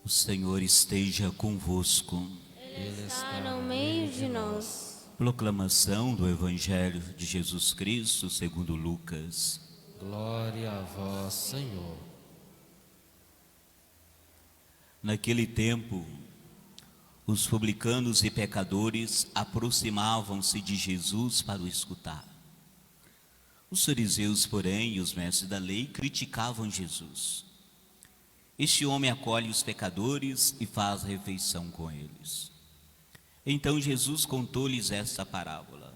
O Senhor esteja convosco. Ele está no meio de nós. Proclamação do Evangelho de Jesus Cristo segundo Lucas. Glória a vós, Senhor. Naquele tempo, os publicanos e pecadores aproximavam-se de Jesus para o escutar. Os fariseus, porém, e os mestres da lei criticavam Jesus. Este homem acolhe os pecadores e faz refeição com eles. Então Jesus contou-lhes esta parábola.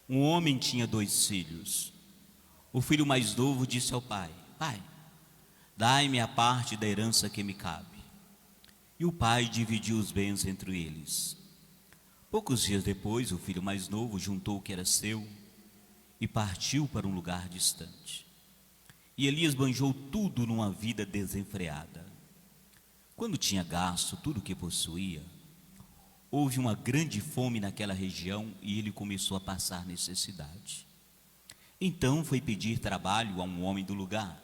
Um homem tinha 2 filhos. O filho mais novo disse ao pai: Pai, dai-me a parte da herança que me cabe. E o pai dividiu os bens entre eles. Poucos dias depois, o filho mais novo juntou o que era seu e partiu para um lugar distante. E Elias esbanjou tudo numa vida desenfreada. Quando tinha gasto tudo o que possuía, houve uma grande fome naquela região e ele começou a passar necessidade. Então foi pedir trabalho a um homem do lugar,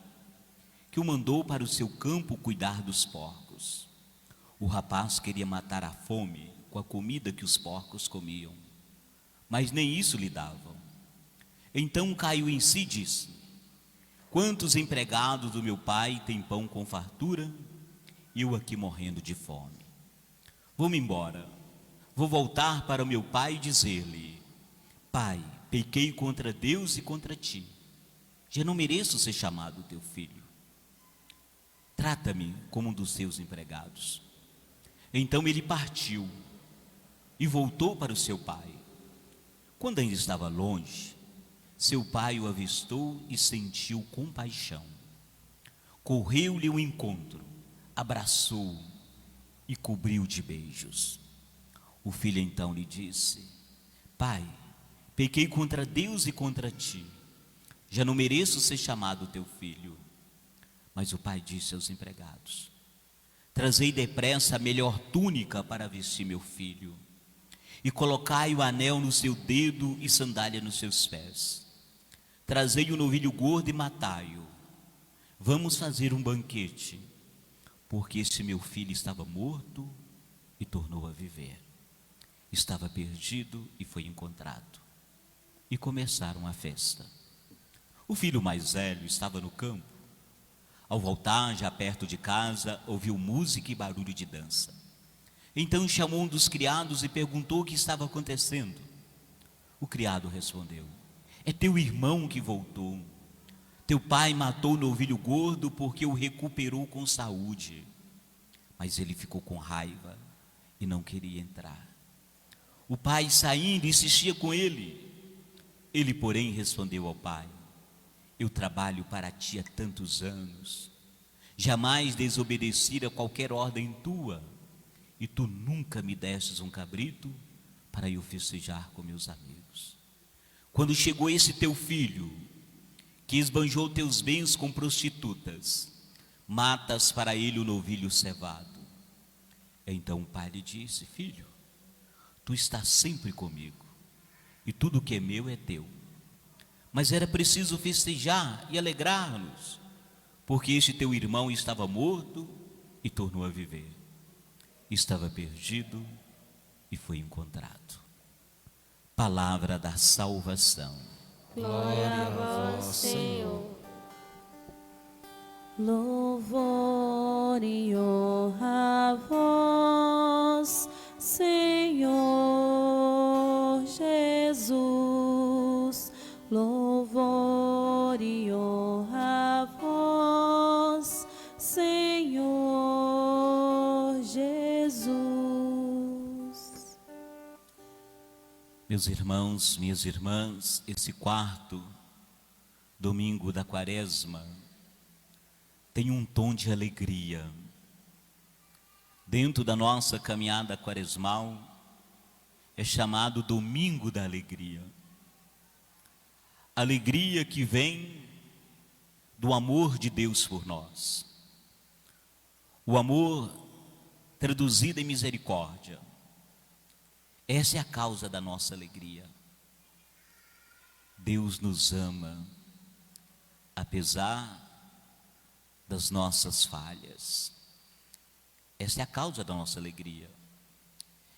que o mandou para o seu campo cuidar dos porcos. O rapaz queria matar a fome com a comida que os porcos comiam, mas nem isso lhe davam. Então caiu em si e disse: Quantos empregados do meu pai têm pão com fartura e eu aqui morrendo de fome? Vou-me embora, vou voltar para o meu pai e dizer-lhe: Pai, pequei contra Deus e contra ti, já não mereço ser chamado teu filho. Trata-me como um dos teus empregados. Então ele partiu e voltou para o seu pai. Quando ainda estava longe, seu pai o avistou e sentiu compaixão. Correu-lhe ao encontro, abraçou-o e cobriu de beijos. O filho então lhe disse: Pai, pequei contra Deus e contra ti, já não mereço ser chamado teu filho. Mas o pai disse aos empregados: Trazei depressa a melhor túnica para vestir meu filho, e colocai o anel no seu dedo e sandália nos seus pés. Trazei o novilho gordo e matai-o. Vamos fazer um banquete, porque esse meu filho estava morto e tornou a viver. Estava perdido e foi encontrado. E começaram a festa. O filho mais velho estava no campo. Ao voltar, já perto de casa, ouviu música e barulho de dança. Então chamou um dos criados e perguntou o que estava acontecendo. O criado respondeu: É teu irmão que voltou. Teu pai matou o novilho gordo porque o recuperou com saúde. Mas ele ficou com raiva e não queria entrar. O pai, saindo, insistia com ele. Ele, porém, respondeu ao pai: Eu trabalho para ti há tantos anos, jamais desobedeci a qualquer ordem tua, e tu nunca me destes um cabrito para eu festejar com meus amigos. Quando chegou esse teu filho, que esbanjou teus bens com prostitutas, matas para ele o novilho cevado. Então o pai lhe disse: Filho, tu estás sempre comigo, e tudo que é meu é teu. Mas era preciso festejar e alegrar-nos, porque este teu irmão estava morto e tornou a viver. Estava perdido e foi encontrado. Palavra da salvação. Glória a vós, Senhor. Louvor e honra a vós, Senhor Jesus. Louvor e honra a vós, Senhor Jesus. Meus irmãos, minhas irmãs, esse 4º domingo da Quaresma tem um tom de alegria. Dentro da nossa caminhada quaresmal, é chamado Domingo da Alegria. Alegria que vem do amor de Deus por nós. O amor traduzido em misericórdia. Essa é a causa da nossa alegria. Deus nos ama, apesar das nossas falhas. Essa é a causa da nossa alegria.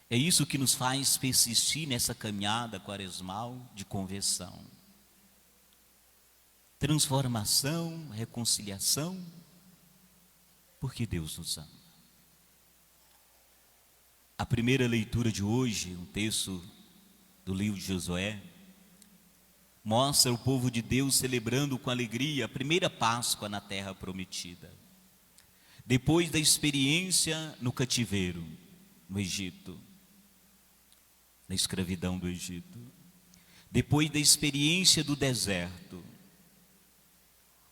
É isso que nos faz persistir nessa caminhada quaresmal de conversão. Transformação, reconciliação, porque Deus nos ama. A primeira leitura de hoje, um texto do livro de Josué, mostra o povo de Deus celebrando com alegria a primeira Páscoa na terra prometida. Depois da experiência no cativeiro, no Egito, na escravidão do Egito, depois da experiência do deserto,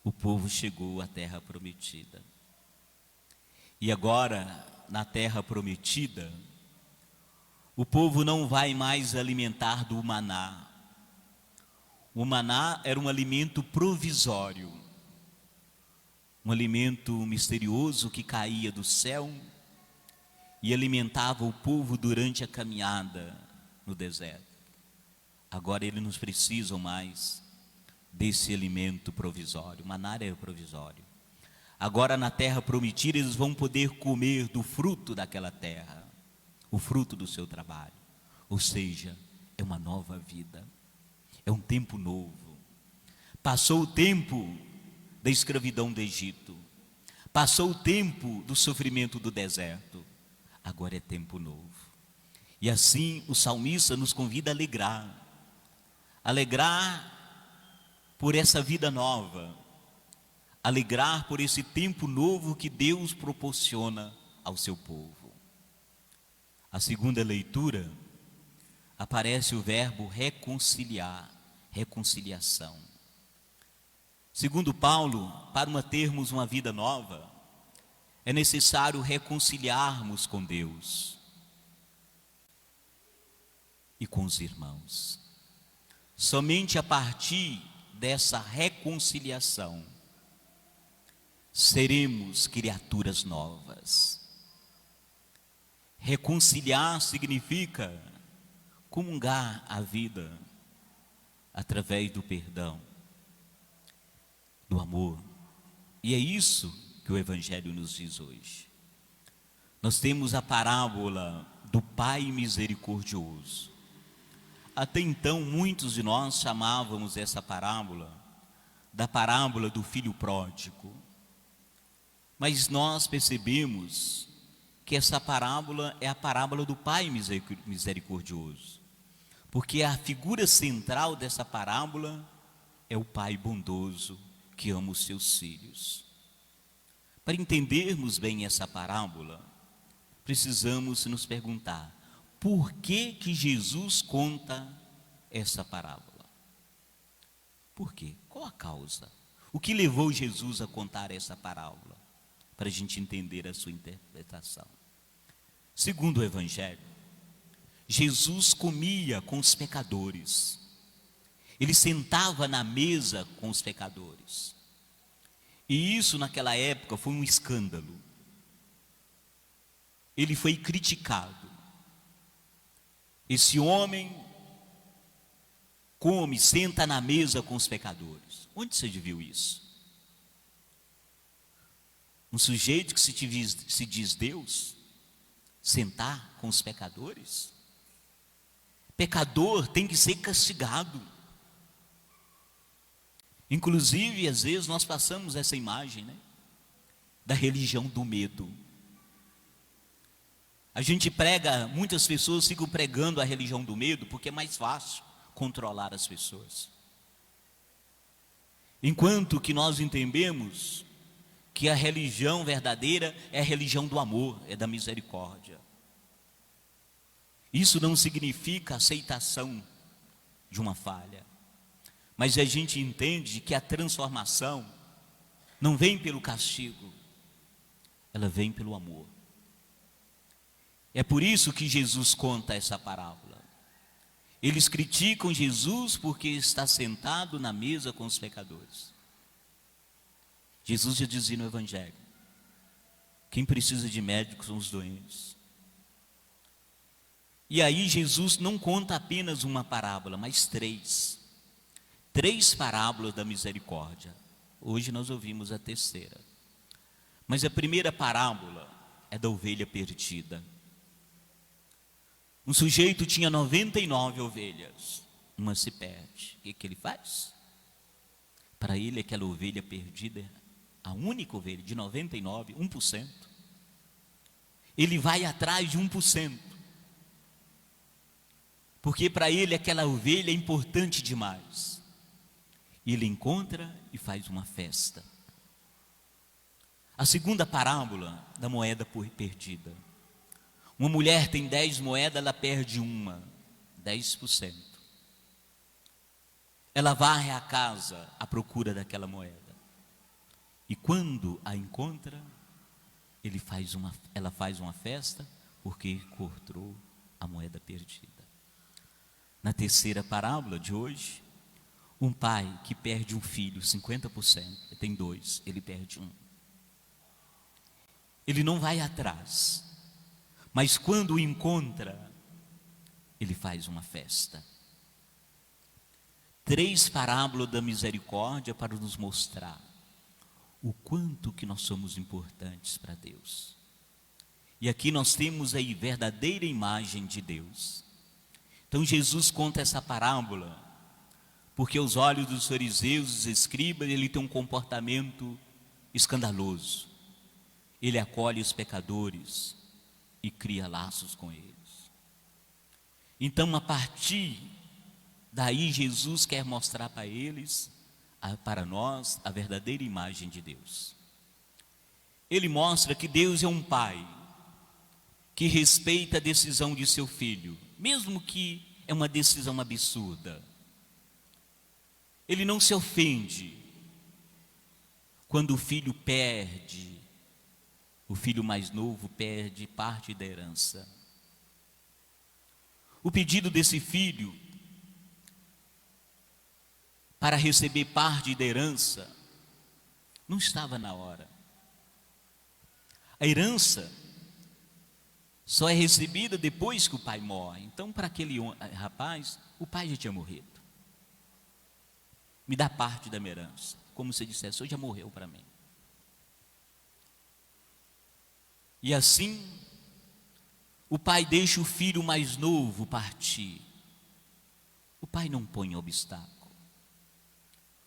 o povo chegou à terra prometida. E agora, na terra prometida, o povo não vai mais alimentar do maná. O maná era um alimento provisório, um alimento misterioso que caía do céu e alimentava o povo durante a caminhada no deserto. Agora eles não precisam mais desse alimento provisório. O maná era provisório. Agora na terra prometida eles vão poder comer do fruto daquela terra, o fruto do seu trabalho. Ou seja, é uma nova vida, é um tempo novo. Passou o tempo da escravidão do Egito, passou o tempo do sofrimento do deserto, agora é tempo novo. E assim o salmista nos convida a alegrar por essa vida nova, alegrar por esse tempo novo que Deus proporciona ao seu povo. A segunda leitura aparece o verbo reconciliar, reconciliação. Segundo Paulo, para termos uma vida nova, é necessário reconciliarmos com Deus e com os irmãos. Somente a partir dessa reconciliação seremos criaturas novas. Reconciliar significa comungar a vida através do perdão, do amor. E é isso que o Evangelho nos diz hoje. Nós temos a parábola do Pai misericordioso. Até então, muitos de nós chamávamos essa parábola da parábola do filho pródigo. Mas nós percebemos que essa parábola é a parábola do Pai misericordioso. Porque a figura central dessa parábola é o Pai bondoso que ama os seus filhos. Para entendermos bem essa parábola, precisamos nos perguntar: por que que Jesus conta essa parábola? Por quê? Qual a causa? O que levou Jesus a contar essa parábola? Para a gente entender a sua interpretação. Segundo o Evangelho, Jesus comia com os pecadores. Ele sentava na mesa com os pecadores. E isso naquela época foi um escândalo. Ele foi criticado. Esse homem come, senta na mesa com os pecadores. Onde você viu isso? Um sujeito que se diz Deus, sentar com os pecadores? Pecador tem que ser castigado. Inclusive, às vezes nós passamos essa imagem, né, da religião do medo. A gente prega, muitas pessoas ficam pregando a religião do medo porque é mais fácil controlar as pessoas. Enquanto que nós entendemos que a religião verdadeira é a religião do amor, é da misericórdia. Isso não significa aceitação de uma falha, mas a gente entende que a transformação não vem pelo castigo, ela vem pelo amor. É por isso que Jesus conta essa parábola. Eles criticam Jesus porque está sentado na mesa com os pecadores. Jesus já dizia no Evangelho: quem precisa de médico são os doentes. E aí Jesus não conta apenas uma parábola, mas três parábolas da misericórdia. Hoje nós ouvimos a terceira. Mas a primeira parábola é da ovelha perdida. Um sujeito tinha 99 ovelhas, uma se perde. O que ele faz? Para ele, aquela ovelha perdida, a única ovelha de 99, 1%. Ele vai atrás de 1%. Porque para ele aquela ovelha é importante demais. Ele encontra e faz uma festa. A segunda parábola da moeda perdida. Uma mulher tem 10 moedas, ela perde uma, 10%. Ela varre a casa à procura daquela moeda. E quando a encontra, ela faz uma festa porque encontrou a moeda perdida. Na terceira parábola de hoje, um pai que perde um filho, 50%, ele tem 2, ele perde um. Ele não vai atrás, mas quando o encontra, ele faz uma festa. 3 parábolas da misericórdia para nos mostrar o quanto que nós somos importantes para Deus. E aqui nós temos aí verdadeira imagem de Deus. Então Jesus conta essa parábola porque aos olhos dos fariseus, dos escribas, ele tem um comportamento escandaloso. Ele acolhe os pecadores e cria laços com eles. Então, a partir daí, Jesus quer mostrar para eles, para nós, a verdadeira imagem de Deus. Ele mostra que Deus é um pai que respeita a decisão de seu filho, mesmo que é uma decisão absurda. Ele não se ofende quando o filho perde, o filho mais novo perde parte da herança. O pedido desse filho para receber parte da herança não estava na hora. A herança só é recebida depois que o pai morre. Então, para aquele rapaz, o pai já tinha morrido. Me dá parte da minha herança. Como se dissesse, hoje já morreu para mim. E assim, o pai deixa o filho mais novo partir. O pai não põe obstáculo.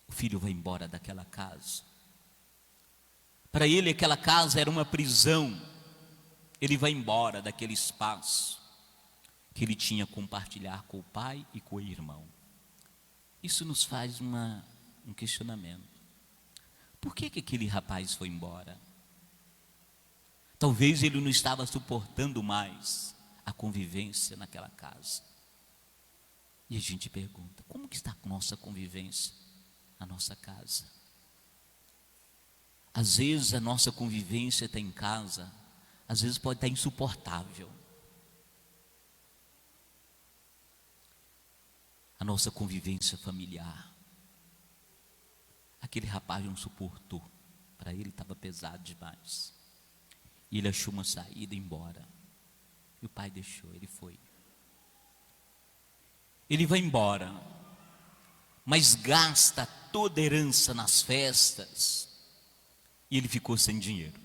O filho vai embora daquela casa. Para ele, aquela casa era uma prisão. Ele vai embora daquele espaço que ele tinha a compartilhar com o pai e com o irmão. Isso nos faz um questionamento. Por que aquele rapaz foi embora? Talvez ele não estava suportando mais a convivência naquela casa. E a gente pergunta, como que está a nossa convivência na nossa casa? Às vezes a nossa convivência está em casa, às vezes pode estar insuportável. A nossa convivência familiar. Aquele rapaz não suportou. Para ele estava pesado demais. E ele achou uma saída e embora. E o pai deixou, ele foi. Ele vai embora, mas gasta toda a herança nas festas. E ele ficou sem dinheiro.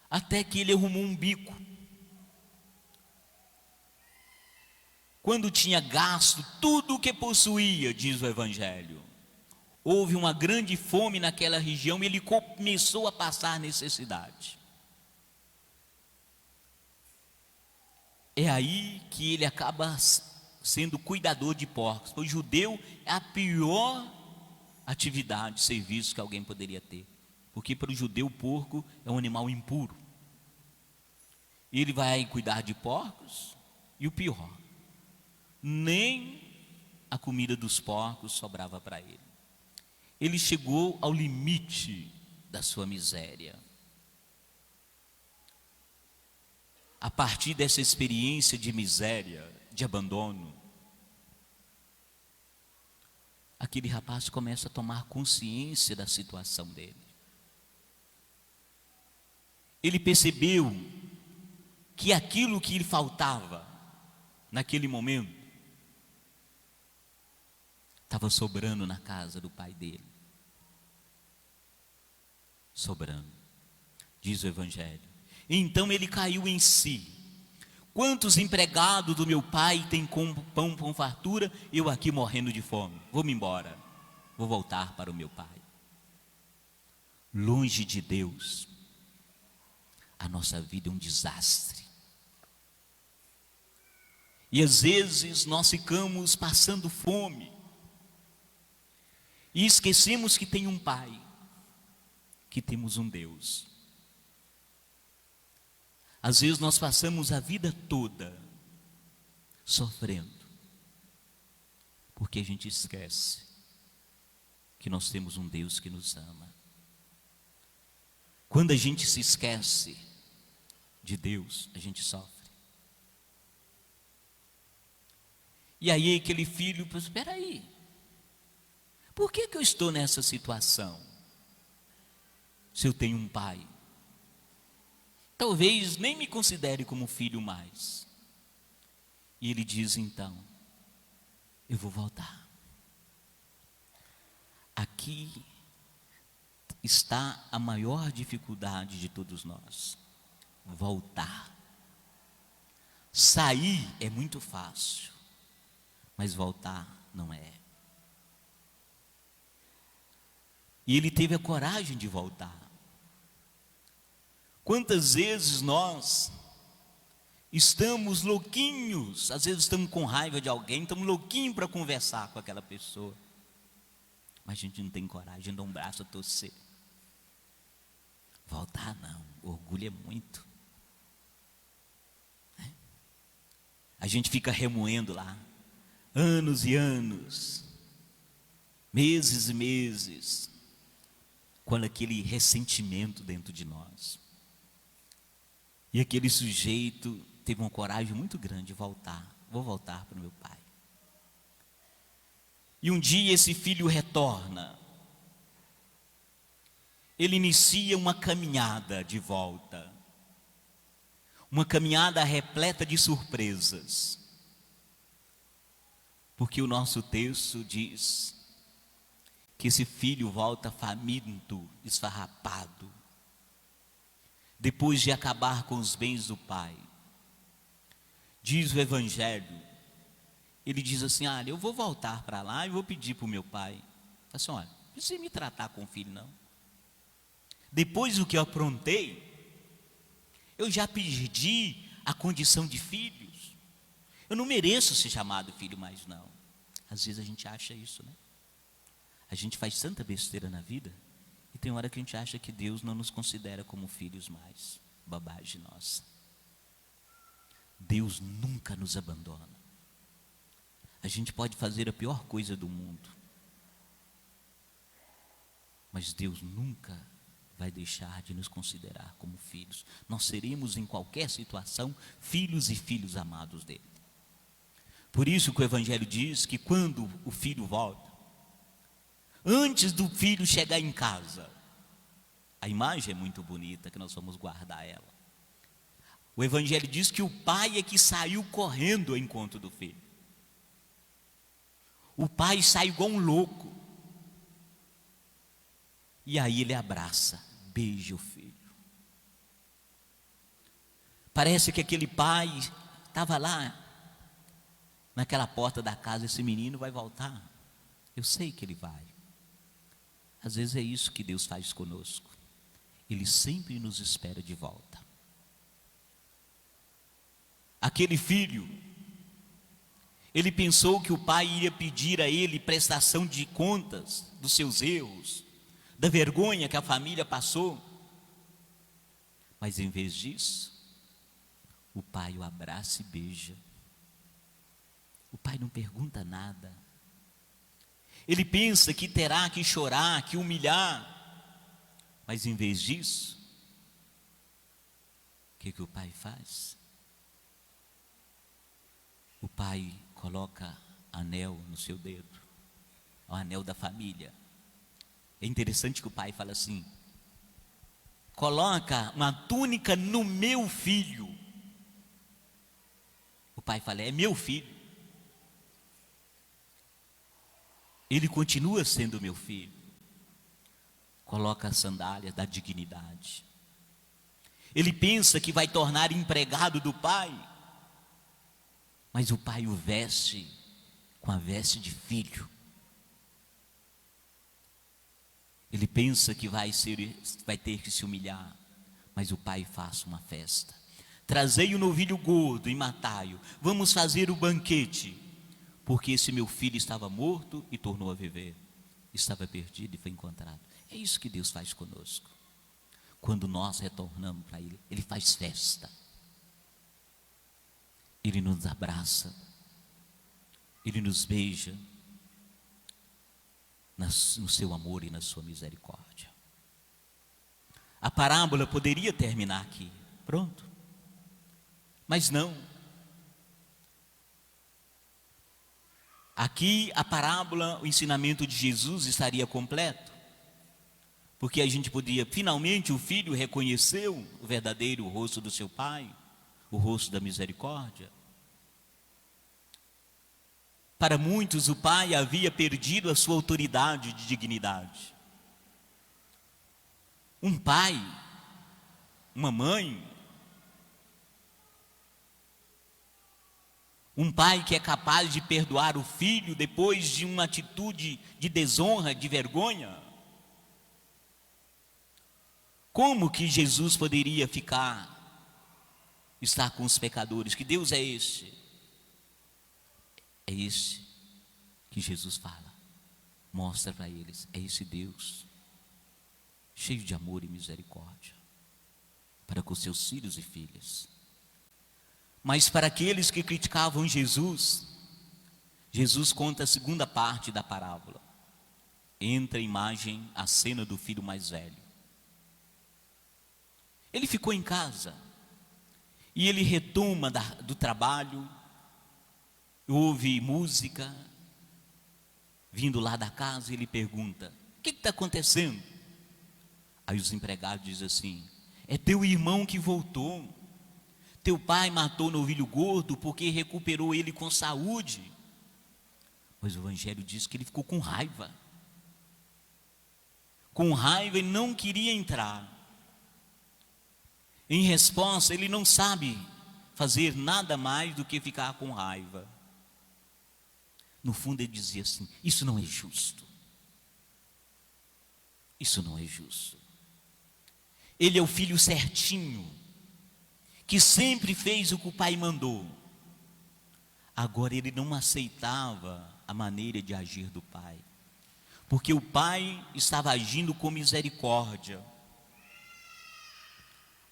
Até que ele arrumou um bico. Quando tinha gasto tudo o que possuía, diz o Evangelho, houve uma grande fome naquela região e ele começou a passar necessidade. É aí que ele acaba sendo cuidador de porcos. O judeu é a pior atividade, serviço que alguém poderia ter. Porque para o judeu o porco é um animal impuro. Ele vai cuidar de porcos e o pior, nem a comida dos porcos sobrava para ele. Ele chegou ao limite da sua miséria. A partir dessa experiência de miséria, de abandono, aquele rapaz começa a tomar consciência da situação dele. Ele percebeu que aquilo que lhe faltava naquele momento estava sobrando na casa do pai dele. Sobrando. diz o Evangelho. Então ele caiu em si. Quantos empregados do meu pai têm pão com fartura, eu aqui morrendo de fome? Vou-me embora, vou voltar para o meu pai. Longe de Deus, a nossa vida é um desastre. E às vezes nós ficamos passando fome e esquecemos que tem um Pai, que temos um Deus. Às vezes nós passamos a vida toda sofrendo, porque a gente esquece que nós temos um Deus que nos ama. Quando a gente se esquece de Deus, a gente sofre. E aí aquele filho pensou: espera aí, por que eu estou nessa situação? Se eu tenho um pai, talvez nem me considere como filho mais. E ele diz então: eu vou voltar. Aqui está a maior dificuldade de todos nós: voltar. Sair é muito fácil, mas voltar não é. E ele teve a coragem de voltar. Quantas vezes nós estamos louquinhos, às vezes estamos com raiva de alguém, estamos louquinhos para conversar com aquela pessoa, mas a gente não tem coragem, dá um braço a torcer. Voltar não, o orgulho é muito. A gente fica remoendo lá, anos e anos, meses e meses, com aquele ressentimento dentro de nós. E aquele sujeito teve uma coragem muito grande de voltar. Vou voltar para o meu pai. E um dia esse filho retorna. Ele inicia uma caminhada de volta. Uma caminhada repleta de surpresas. Porque o nosso texto diz que esse filho volta faminto, esfarrapado, depois de acabar com os bens do pai. Diz o Evangelho, ele diz assim: olha, eu vou voltar para lá e vou pedir para o meu pai. Assim: olha, não precisa me tratar como filho não. Depois do que eu aprontei, eu já perdi a condição de filhos. Eu não mereço ser chamado filho mais não. Às vezes a gente acha isso, né? A gente faz tanta besteira na vida, e tem hora que a gente acha que Deus não nos considera como filhos mais. Bobagem nossa. Deus nunca nos abandona. A gente pode fazer a pior coisa do mundo, mas Deus nunca vai deixar de nos considerar como filhos. Nós seremos em qualquer situação filhos e filhos amados dele. Por isso que o Evangelho diz que quando o filho volta, antes do filho chegar em casa, a imagem é muito bonita, que nós vamos guardar ela. O Evangelho diz que o pai é que saiu correndo ao encontro do filho. O pai sai igual um louco. E aí ele abraça, beija o filho. Parece que aquele pai estava lá, naquela porta da casa: esse menino vai voltar. Eu sei que ele vai. Às vezes é isso que Deus faz conosco. Ele sempre nos espera de volta. Aquele filho, ele pensou que o pai iria pedir a ele prestação de contas dos seus erros, da vergonha que a família passou. Mas em vez disso, o pai o abraça e beija. O pai não pergunta nada. Ele pensa que terá que chorar, que humilhar. Mas em vez disso, o que o pai faz? O pai coloca anel no seu dedo, o anel da família. É interessante que o pai fala assim: coloca uma túnica no meu filho. O pai fala: é meu filho. Ele continua sendo meu filho. Coloca a sandália da dignidade. Ele pensa que vai tornar empregado do pai, mas o pai o veste com a veste de filho. Ele pensa que vai ter que se humilhar, mas o pai faz uma festa. Trazei o novilho gordo e matai-o. Vamos fazer o banquete, porque esse meu filho estava morto e tornou a viver. Estava perdido e foi encontrado. É isso que Deus faz conosco. Quando nós retornamos para Ele, Ele faz festa. Ele nos abraça. Ele nos beija no seu amor e na sua misericórdia. A parábola poderia terminar aqui, pronto. Mas não. Aqui a parábola, o ensinamento de Jesus estaria completo, porque a gente podia, finalmente o filho reconheceu o verdadeiro rosto do seu pai, o rosto da misericórdia. Para muitos o pai havia perdido a sua autoridade de dignidade. Um pai, uma mãe, um pai que é capaz de perdoar o filho depois de uma atitude de desonra, de vergonha. Como que Jesus poderia estar com os pecadores? Que Deus é esse? É esse que Jesus fala, mostra para eles, é esse Deus, cheio de amor e misericórdia, para com seus filhos e filhas. Mas para aqueles que criticavam Jesus, Jesus conta a segunda parte da parábola. Entra a imagem, a cena do filho mais velho. Ele ficou em casa, e ele retoma do trabalho, ouve música, vindo lá da casa, ele pergunta, o que está acontecendo? Aí os empregados dizem assim, é teu irmão que voltou, teu pai matou o novilho gordo porque recuperou ele com saúde. Mas o evangelho diz que ele ficou com raiva e não queria entrar. Em resposta, ele não sabe fazer nada mais do que ficar com raiva. No fundo ele dizia assim, isso não é justo. Isso não é justo. Ele é o filho certinho, que sempre fez o que o pai mandou. Agora ele não aceitava a maneira de agir do pai, porque o pai estava agindo com misericórdia.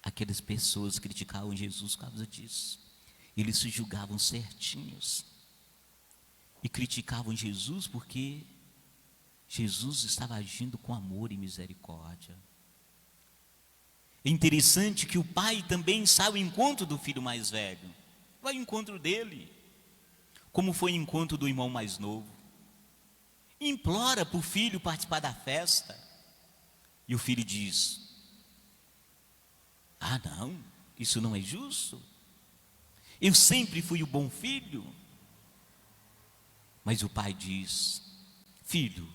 Aquelas pessoas criticavam Jesus por causa disso. Eles se julgavam certinhos e criticavam Jesus porque Jesus estava agindo com amor e misericórdia. É interessante que o pai também sai ao encontro do filho mais velho, vai ao encontro dele, como foi o encontro do irmão mais novo. Implora para o filho participar da festa, e o filho diz, ah não, isso não é justo, eu sempre fui o bom filho. Mas o pai diz, filho,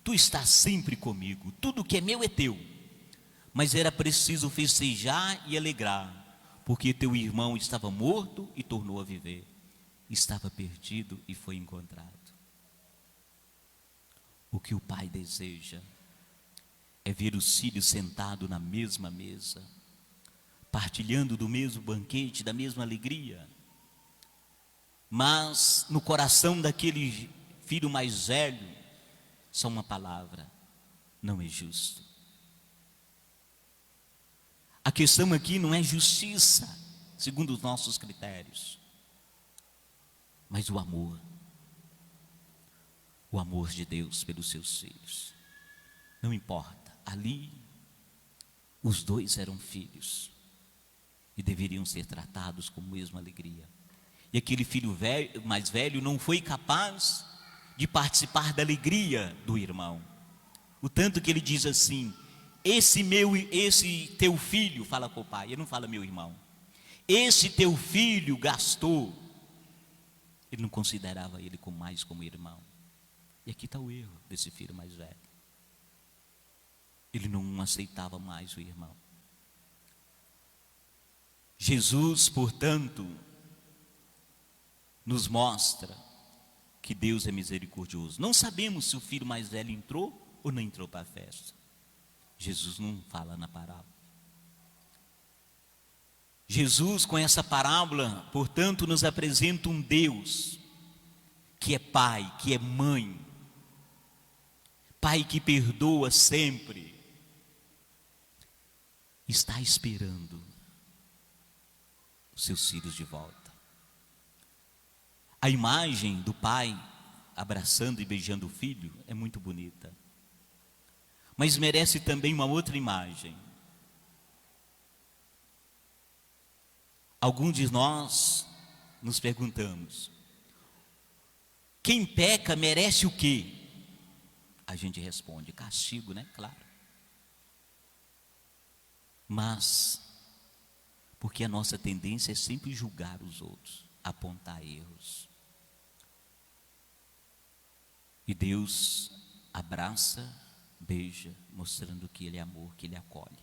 tu estás sempre comigo, tudo que é meu é teu. Mas era preciso festejar e alegrar, porque teu irmão estava morto e tornou a viver, estava perdido e foi encontrado. O que o pai deseja é ver os filhos sentados na mesma mesa, partilhando do mesmo banquete, da mesma alegria. Mas no coração daquele filho mais velho, só uma palavra, não é justo. A questão aqui não é justiça, segundo os nossos critérios, mas o amor de Deus pelos seus filhos. Não importa, ali os dois eram filhos e deveriam ser tratados com a mesma alegria. E aquele filho mais velho não foi capaz de participar da alegria do irmão, o tanto que ele diz assim, esse teu filho, fala com o pai, ele não fala meu irmão, esse teu filho gastou. Ele não considerava ele como irmão. E aqui está o erro desse filho mais velho. Ele não aceitava mais o irmão. Jesus, portanto, nos mostra que Deus é misericordioso. Não sabemos se o filho mais velho entrou ou não entrou para a festa. Jesus não fala na parábola. Jesus, com essa parábola, portanto, nos apresenta um Deus que é pai, que é mãe, pai que perdoa sempre, está esperando os seus filhos de volta. A imagem do pai abraçando e beijando o filho é muito bonita, mas merece também uma outra imagem. Alguns de nós nos perguntamos: quem peca merece o quê? A gente responde: castigo, né? Claro. Mas, porque a nossa tendência é sempre julgar os outros, apontar erros. E Deus abraça, beija, mostrando que Ele é amor, que Ele acolhe.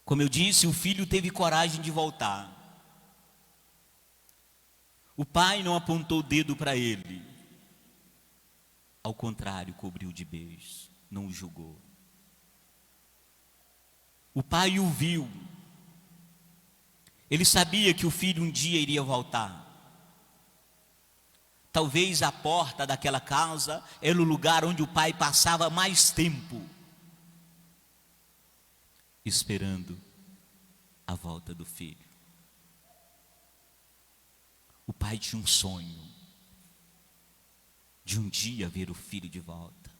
Como eu disse, o filho teve coragem de voltar. O pai não apontou o dedo para ele. Ao contrário, cobriu de beijos, não o julgou. O pai o viu. Ele sabia que o filho um dia iria voltar. Talvez a porta daquela casa era o lugar onde o pai passava mais tempo, esperando a volta do filho. O pai tinha um sonho de um dia ver o filho de volta.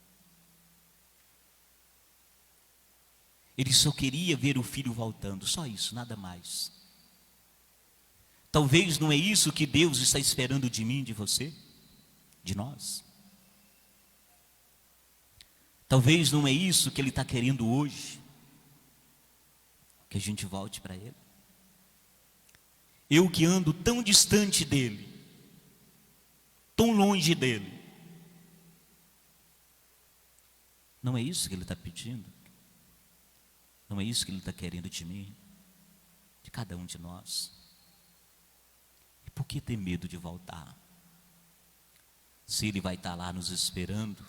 Ele só queria ver o filho voltando, só isso, nada mais. Talvez não é isso que Deus está esperando de mim, de você, de nós. Talvez não é isso que Ele está querendo hoje, que a gente volte para Ele. Eu que ando tão distante dEle, tão longe dEle, não é isso que Ele está pedindo? Não é isso que Ele está querendo de mim, de cada um de nós? E por que ter medo de voltar? Se Ele vai estar lá nos esperando,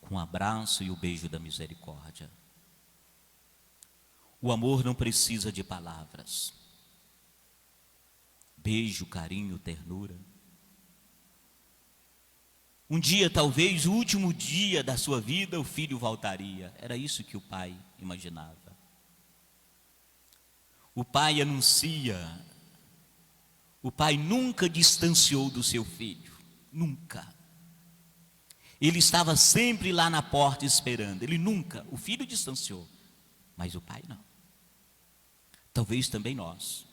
com o abraço e o beijo da misericórdia. O amor não precisa de palavras. Beijo, carinho, ternura. Um dia, talvez, o último dia da sua vida, o filho voltaria. Era isso que o pai imaginava. O pai anuncia. O pai nunca distanciou do seu filho. Nunca. Ele estava sempre lá na porta esperando. Ele nunca. O filho distanciou, mas o pai não. Talvez também nós.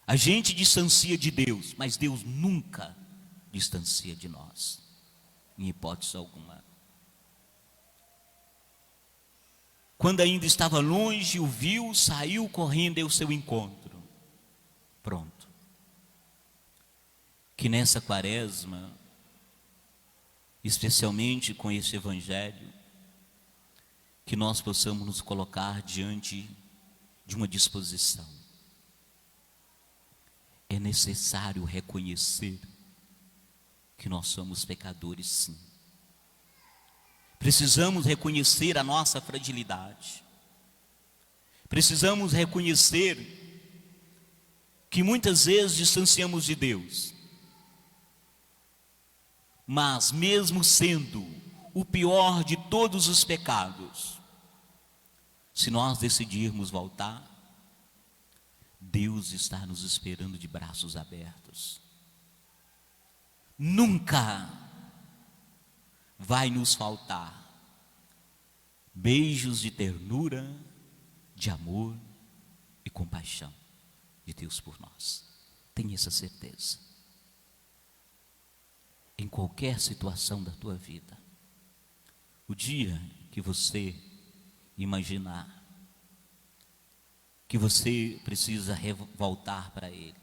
A gente distancia de Deus, mas Deus nunca distancia de nós, em hipótese alguma. Quando ainda estava longe, o viu, saiu correndo ao seu encontro. Pronto. Que nessa quaresma, especialmente com esse evangelho, que nós possamos nos colocar diante de uma disposição. É necessário reconhecer que nós somos pecadores, sim. Precisamos reconhecer a nossa fragilidade. Precisamos reconhecer que muitas vezes distanciamos de Deus. Mas mesmo sendo o pior de todos os pecados, se nós decidirmos voltar, Deus está nos esperando de braços abertos. Nunca vai nos faltar beijos de ternura, de amor e compaixão de Deus por nós. Tenha essa certeza. Em qualquer situação da tua vida, o dia que você imaginar que você precisa voltar para Ele,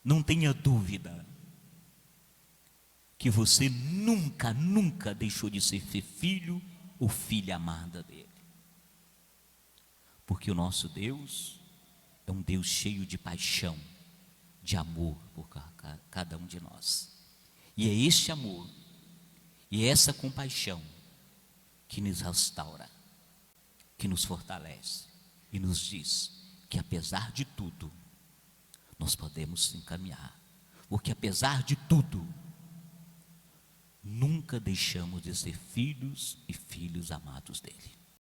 não tenha dúvida que você nunca, nunca deixou de ser filho ou filha amada dEle. Porque o nosso Deus é um Deus cheio de paixão, de amor por cada um de nós. E é este amor e essa compaixão que nos restaura, que nos fortalece e nos diz que apesar de tudo, nós podemos encaminhar. Porque apesar de tudo, nunca deixamos de ser filhos e filhos amados dele.